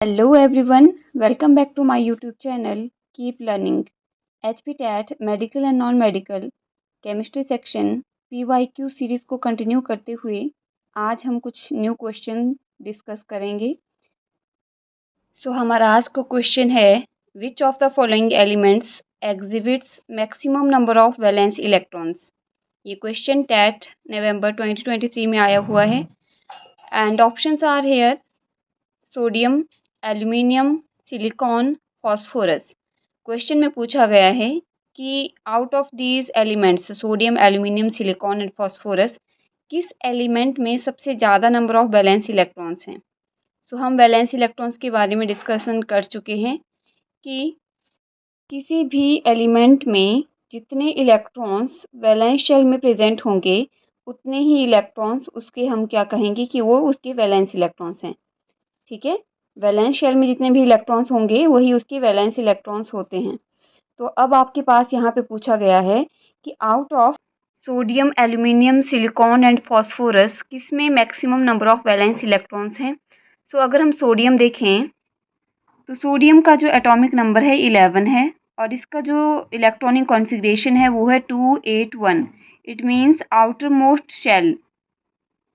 Hello everyone, welcome back to my YouTube channel Keep Learning. HPTAT medical and non medical chemistry section PYQ series को continue करते हुए आज हम कुछ new question discuss करेंगे। हमारा आज का क्वेश्चन है which of the following elements exhibits maximum number of valence electrons. ये क्वेश्चन टैट नवंबर 2023 में आया हुआ है and options are here sodium, aluminium, silicon, phosphorus. Question में पूछा गया है कि out of these elements sodium, aluminium, silicon and phosphorus किस एलिमेंट में सबसे ज़्यादा नंबर ऑफ वैलेंस इलेक्ट्रॉन्स हैं। हम वैलेंस इलेक्ट्रॉन्स के बारे में डिस्कशन कर चुके हैं कि किसी भी एलिमेंट में जितने इलेक्ट्रॉन्स वैलेंस शेल में प्रेजेंट होंगे उतने ही इलेक्ट्रॉन्स उसके हम क्या कहेंगे कि वो उसके वैलेंस इलेक्ट्रॉन्स हैं। ठीक है, वैलेंस शेल में जितने भी इलेक्ट्रॉन्स होंगे वही उसके वैलेंस इलेक्ट्रॉन्स होते हैं। तो अब आपके पास यहाँ पे पूछा गया है कि out of sodium, aluminium, silicon and phosphorus किस में maximum number of valence electrons हैं। अगर हम सोडियम देखें तो सोडियम का जो एटॉमिक नंबर है 11 है और इसका जो इलेक्ट्रॉनिक कॉन्फ़िगरेशन है वो है 281। It means outer most shell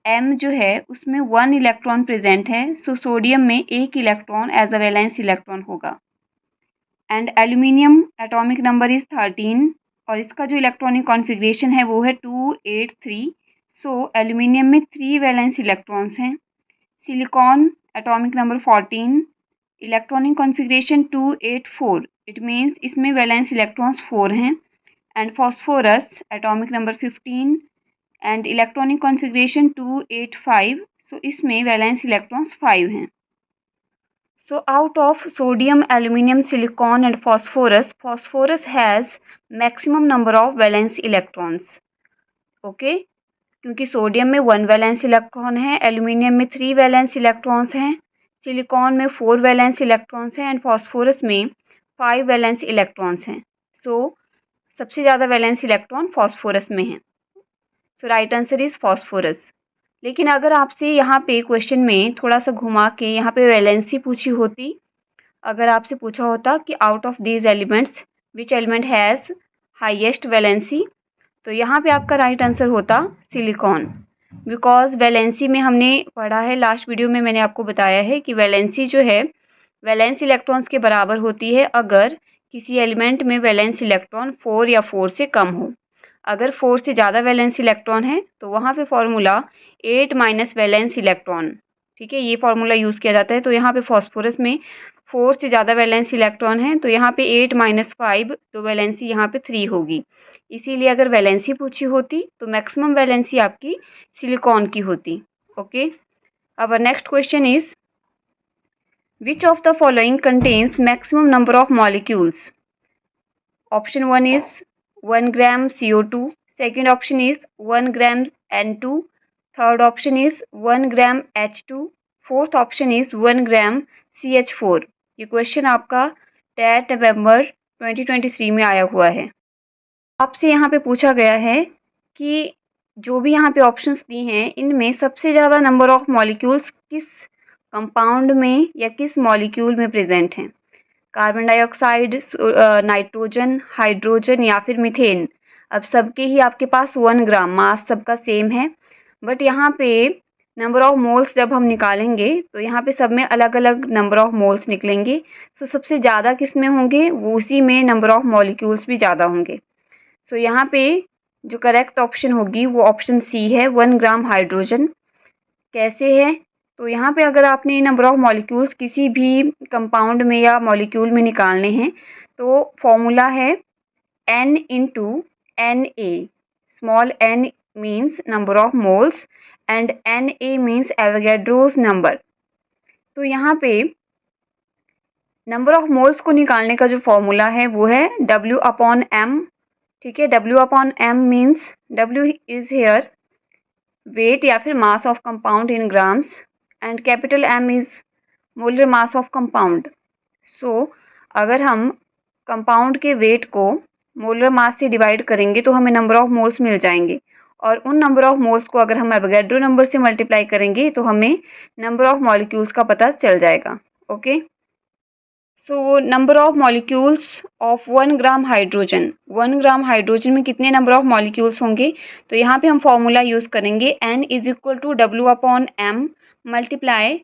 M जो है उसमें 1 इलेक्ट्रॉन प्रेजेंट है। सोडियम में 1 electron as a valence electron होगा। And aluminium atomic number is 13 और इसका जो इलेक्ट्रॉनिक कॉन्फ़िगरेशन है वो है 283। एल्यूमिनियम में 3 वैलेंस इलेक्ट्रॉन्स हैं। Silicon atomic number 14, electronic configuration 284। It means इसमें वैलेंस इलेक्ट्रॉन्स 4 हैं। And phosphorus atomic number 15 and electronic configuration 285। इसमें वैलेंस इलेक्ट्रॉन्स 5 हैं। Out of sodium, aluminium, silicon and phosphorus has maximum number of valence electrons. Okay, क्योंकि sodium में 1 valence electron है, aluminium में 3 valence electrons हैं, silicon में 4 valence electrons हैं and phosphorus में 5 वैलेंस इलेक्ट्रॉन्स हैं। सबसे ज़्यादा वैलेंस इलेक्ट्रॉन फॉस्फोरस में हैं। Right answer is phosphorus. लेकिन अगर आपसे यहाँ पे क्वेश्चन में थोड़ा सा घुमा के यहाँ पे वैलेंसी पूछी होती, अगर आपसे पूछा होता कि out of these elements which element has highest valency, तो यहाँ पे आपका राइट आंसर होता सिलिकॉन। बिकॉज वैलेंसी में हमने पढ़ा है, लास्ट वीडियो में मैंने आपको बताया है कि वैलेंसी जो है वैलेंस इलेक्ट्रॉन्स के बराबर होती है अगर किसी एलिमेंट में वैलेंस इलेक्ट्रॉन 4 या 4 से कम हो। अगर 4 से ज़्यादा वैलेंस इलेक्ट्रॉन है तो वहाँ पे फॉर्मूला 8 माइनस वैलेंस इलेक्ट्रॉन, ठीक है, ये फॉर्मूला यूज़ किया जाता है। तो यहाँ पे फॉस्फोरस में 4 से ज़्यादा वैलेंस इलेक्ट्रॉन है तो यहाँ पे 8 माइनस 5, तो वैलेंसी यहाँ पे 3 होगी। इसीलिए अगर वैलेंसी पूछी होती तो मैक्सिमम वैलेंसी आपकी सिलिकॉन की होती। ओके, अब next question is which of the following contains maximum number of molecules. Option 1 is 1 gram CO2, second option is 1 gram N2, third option is 1 gram H2, fourth option is 1 gram CH4। ये question आपका TET November 2023 में आया हुआ है। आपसे यहाँ पे पूछा गया है कि जो भी यहाँ पे ऑप्शंस दी हैं इनमें सबसे ज़्यादा नंबर ऑफ मॉलिक्यूल्स किस कंपाउंड में या किस मॉलिक्यूल में प्रेजेंट हैं। कार्बन डाइऑक्साइड, नाइट्रोजन, हाइड्रोजन या फिर मीथेन। अब सबके ही आपके पास 1 ग्राम, मास सबका सेम है, बट यहाँ पे नंबर ऑफ मोल्स जब हम निकालेंगे तो यहाँ पे सब में अलग अलग नंबर ऑफ मोल्स निकलेंगे। सबसे ज़्यादा किस में होंगे, वो उसी में नंबर ऑफ मॉलिक्यूल्स भी ज़्यादा होंगे। यहाँ पे जो करेक्ट ऑप्शन होगी वो ऑप्शन सी है, 1 ग्राम हाइड्रोजन। कैसे है, तो यहाँ पे अगर आपने नंबर ऑफ मॉलिक्यूल्स किसी भी कंपाउंड में या मॉलिक्यूल में निकालने हैं तो फॉर्मूला है N into Na। Small n means number of moles and Na means Avogadro's number. तो यहाँ पे नंबर ऑफ मोल्स को निकालने का जो फॉर्मूला है वो है W अपॉन M। ठीक है, W upon M means W is here weight या फिर mass of compound in grams and capital M is molar mass of compound. अगर हम कंपाउंड के वेट को मोलर मास से डिवाइड करेंगे तो हमें नंबर ऑफ मोल्स मिल जाएंगे और उन नंबर ऑफ मोल्स को अगर हम एवोगैड्रो नंबर से मल्टीप्लाई करेंगे तो हमें नंबर ऑफ मॉलिक्यूल्स का पता चल जाएगा। Okay. So number of molecules of 1 gram hydrogen, 1 gram hydrogen में कितने नंबर ऑफ मॉलिक्यूल्स होंगे? तो यहाँ पे हम फॉर्मूला यूज़ करेंगे n is equal to W/m multiply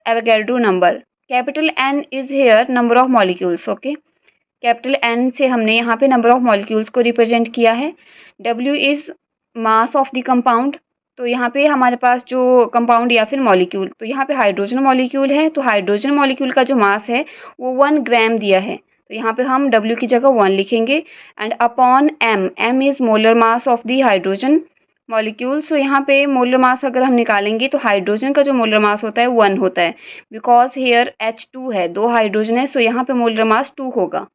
Avogadro number. Capital N is here number of molecules, okay. Capital N से हमने यहाँ पे नंबर ऑफ मॉलिक्यूल्स को रिप्रेजेंट किया है। W is mass of the compound, तो यहाँ पे हमारे पास जो कंपाउंड या फिर मॉलिक्यूल, तो यहाँ पे हाइड्रोजन मॉलिक्यूल है, तो हाइड्रोजन मॉलिक्यूल का जो मास है वो 1 ग्राम दिया है, तो यहाँ पे हम W की जगह 1 लिखेंगे। And upon M, M is molar mass of the hydrogen molecule. So यहाँ पे मोलर मास अगर हम निकालेंगे तो हाइड्रोजन का जो मोलर मास होता है 1 होता है, बिकॉज हेयर H2 है, 2 हाइड्रोजन है, सो यहाँ पे मोलर मास 2 होगा,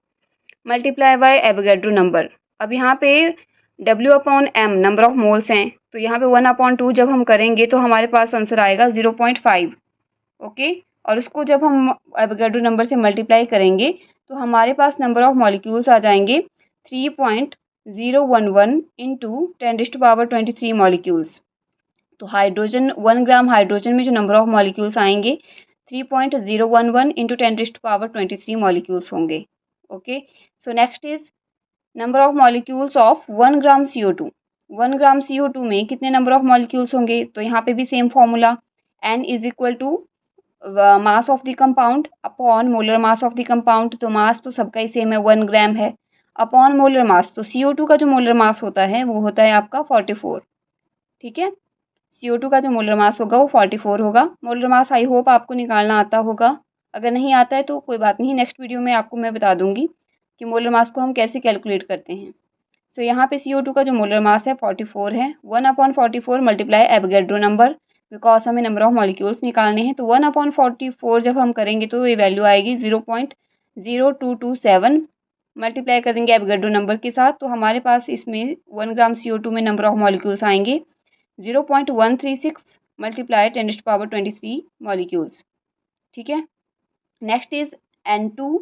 मल्टीप्लाई बाय एवोगैड्रो नंबर। अब यहाँ पे W/m नंबर ऑफ मोल्स हैं, तो यहाँ पे 1/2 जब हम करेंगे तो हमारे पास आंसर आएगा 0.5, ओके। और उसको जब हम एवोगैड्रो नंबर से मल्टीप्लाई करेंगे तो हमारे पास नंबर ऑफ मॉलिक्यूल्स आ जाएंगे 3.011 इंटू 10⁻23 मॉलिक्यूल्स। तो हाइड्रोजन 1 ग्राम हाइड्रोजन में जो नंबर ऑफ मॉलिक्यूल्स आएंगे 3.011 इंटू 10⁻23 मॉलिक्यूल्स होंगे, okay. So next is number of molecules of 1 gram CO2। 1 gram CO2 में कितने नंबर ऑफ मॉलिक्यूल्स होंगे? तो यहाँ पे भी same formula, N is equal to mass of the compound upon molar mass of the compound. तो mass तो सबका ही सेम है, 1 ग्राम है, अपॉन मोलर मास। तो CO2 का जो मोलर मास होता है वो होता है आपका 44, ठीक है। CO2 का जो मोलर मास होगा वो 44 होगा। मोलर मास आई होप आपको निकालना आता होगा, अगर नहीं आता है तो कोई बात नहीं, नेक्स्ट वीडियो में आपको मैं बता दूंगी कि मोलर मास को हम कैसे कैलकुलेट करते हैं। सो यहाँ पे CO2 का जो मोलर मास है 44 है, 1/44 मल्टीप्लाई एवोगैड्रो नंबर, बिकॉज हमें नंबर ऑफ मॉलिक्यूल्स निकालने हैं। तो 1/44 जब हम करेंगे तो ये वैल्यू आएगी 0.0227, मल्टीप्लाई कर देंगे एवोगैड्रो नंबर के साथ, तो हमारे पास इसमें 1 ग्राम CO2 में नंबर ऑफ मॉलिक्यूल्स आएंगे 0.136 मल्टीप्लाई 10⁻23 मॉलिक्यूल्स, ठीक है। Next is N2।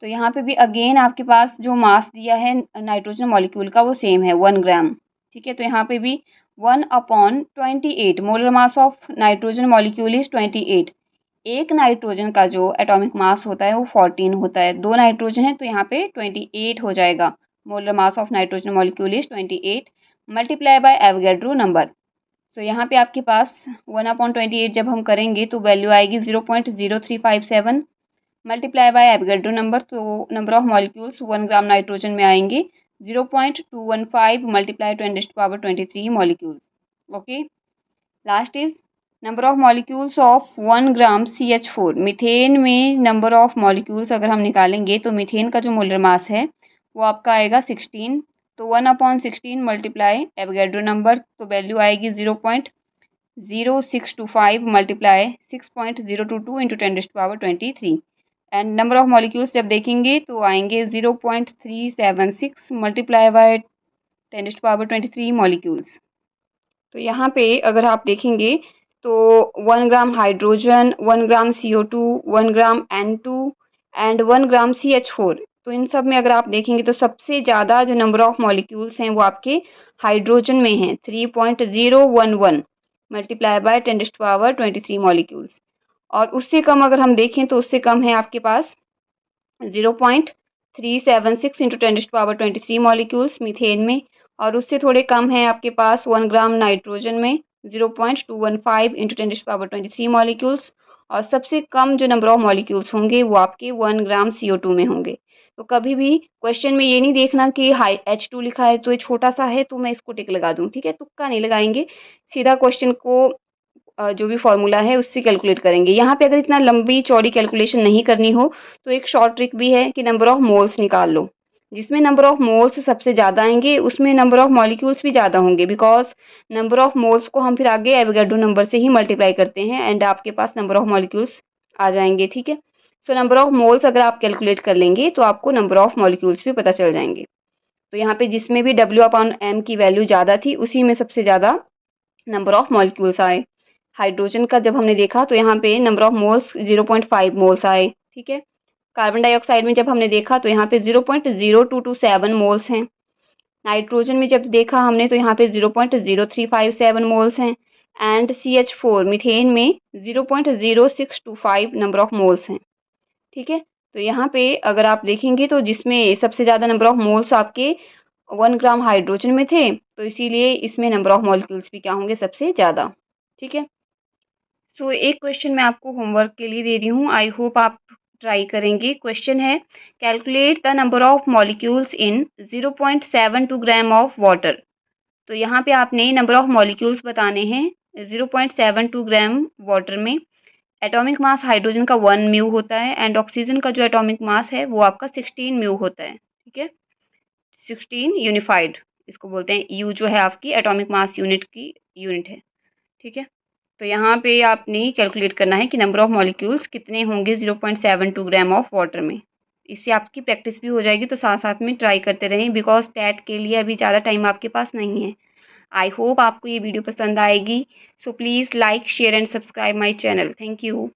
तो यहाँ पे भी अगेन आपके पास जो मास दिया है नाइट्रोजन मॉलिक्यूल का वो सेम है, 1 ग्राम, ठीक है। तो यहाँ पे भी 1/28 molar mass of nitrogen molecule is 28। एक नाइट्रोजन का जो एटॉमिक मास होता है वो 14 होता है, 2 नाइट्रोजन है तो यहाँ पे 28 हो जाएगा। Molar mass of nitrogen molecule is 28 multiply by Avogadro number. So यहाँ पे आपके पास 1/28 जब हम करेंगे तो वैल्यू आएगी 0.0357 मल्टीप्लाई बाय एवोगैड्रो नंबर। तो number of molecules 1 gram nitrogen में आएंगे 0.215 multiply 10⁻23 molecules, okay. Last is number of molecules of 1 gram CH4। Methane में नंबर ऑफ मॉलिक्यूल्स अगर हम निकालेंगे तो मीथेन का जो मोलर मास है वो आपका आएगा 16, तो 1/16 मल्टीप्लाई एवोगैड्रो नंबर, तो वैल्यू आएगी 0.0625 multiply 6.022 into 10⁻23। And number of molecules जब देखेंगे तो आएंगे 0.376 मल्टीप्लाई बाय 10⁻23 मॉलिक्यूल्स। तो यहाँ पे अगर आप देखेंगे तो 1 gram hydrogen, 1 gram CO2, 1 gram N2 and 1 gram CH4, तो इन सब में अगर आप देखेंगे तो सबसे ज़्यादा जो नंबर ऑफ मॉलिक्यूल्स हैं वो आपके हाइड्रोजन में हैं, 3.011 मल्टीप्लाई बाय 10⁻23 मॉलिक्यूल्स। और उससे कम अगर हम देखें तो उससे कम है आपके पास 0.376 इंटू 10⁻23 मॉलिक्यूल्स मीथेन में, और उससे थोड़े कम है आपके पास 1 ग्राम नाइट्रोजन में 0.215 इंटू 10⁻23 मॉलिक्यूल्स, और सबसे कम जो नंबर ऑफ मॉलिक्यूल्स होंगे वो आपके 1 ग्राम CO2 में होंगे। तो कभी भी क्वेश्चन में ये नहीं देखना कि हाई H2 लिखा है तो ये छोटा सा है तो मैं इसको टिक लगा दूँ, ठीक है, तुक्का नहीं लगाएंगे, सीधा क्वेश्चन को जो भी फॉर्मूला है उससे कैलकुलेट करेंगे। यहाँ पे अगर इतना लंबी चौड़ी कैलकुलेशन नहीं करनी हो तो एक शॉर्ट ट्रिक भी है कि नंबर ऑफ मोल्स निकाल लो, जिसमें नंबर ऑफ मोल्स सबसे ज़्यादा आएंगे उसमें नंबर ऑफ मॉलिक्यूल्स भी ज़्यादा होंगे, बिकॉज नंबर ऑफ मोल्स को हम फिर आगे एवोगैड्रो नंबर से ही मल्टीप्लाई करते हैं एंड आपके पास नंबर ऑफ मॉलिक्यूल्स आ जाएंगे, ठीक है। सो नंबर ऑफ मोल्स अगर आप कैलकुलेट कर लेंगे तो आपको नंबर ऑफ मॉलिक्यूल्स भी पता चल जाएंगे। तो यहाँ पे जिसमें भी W/m की वैल्यू ज़्यादा थी उसी में सबसे ज़्यादा नंबर ऑफ मॉलिक्यूल्स आए। हाइड्रोजन का जब हमने देखा तो यहाँ पे नंबर ऑफ मोल्स 0.5 मोल्स आए, ठीक है। कार्बन डाइऑक्साइड में जब हमने देखा तो यहाँ पे 0.0227 मोल्स हैं। नाइट्रोजन में जब देखा हमने तो यहाँ पे 0.0357 मोल्स हैं, एंड CH4 मीथेन में 0.0625 नंबर ऑफ मोल्स हैं। ठीक है। तो यहाँ पे अगर आप देखेंगे तो जिसमें सबसे ज़्यादा नंबर ऑफ मोल्स आपके 1 ग्राम हाइड्रोजन में थे, तो इसीलिए इसमें नंबर ऑफ मॉलिक्यूल्स भी क्या होंगे सबसे ज़्यादा। ठीक है। सो एक क्वेश्चन मैं आपको होमवर्क के लिए दे रही हूँ, आई होप आप ट्राई करेंगे। क्वेश्चन है, calculate the number of molecules in 0.72 gram of water. तो यहाँ पे आपने नंबर ऑफ मॉलिक्यूल्स बताने हैं 0.72 ग्राम वाटर में। एटॉमिक मास हाइड्रोजन का 1 म्यू होता है एंड ऑक्सीजन का जो एटॉमिक मास है वो आपका 16 म्यू होता है। ठीक है, 16 यूनिफाइड इसको बोलते हैं। यू जो है आपकी एटॉमिक मास यूनिट की यूनिट है। ठीक है, तो यहाँ पे आपने कैलकुलेट करना है कि नंबर ऑफ मॉलिक्यूल्स कितने होंगे 0.72 ग्राम ऑफ वाटर में। इससे आपकी प्रैक्टिस भी हो जाएगी, तो साथ साथ में ट्राई करते रहें बिकॉज टैट के लिए अभी ज़्यादा टाइम आपके पास नहीं है। आई होप आपको ये वीडियो पसंद आएगी। So please like share and subscribe my channel. Thank you.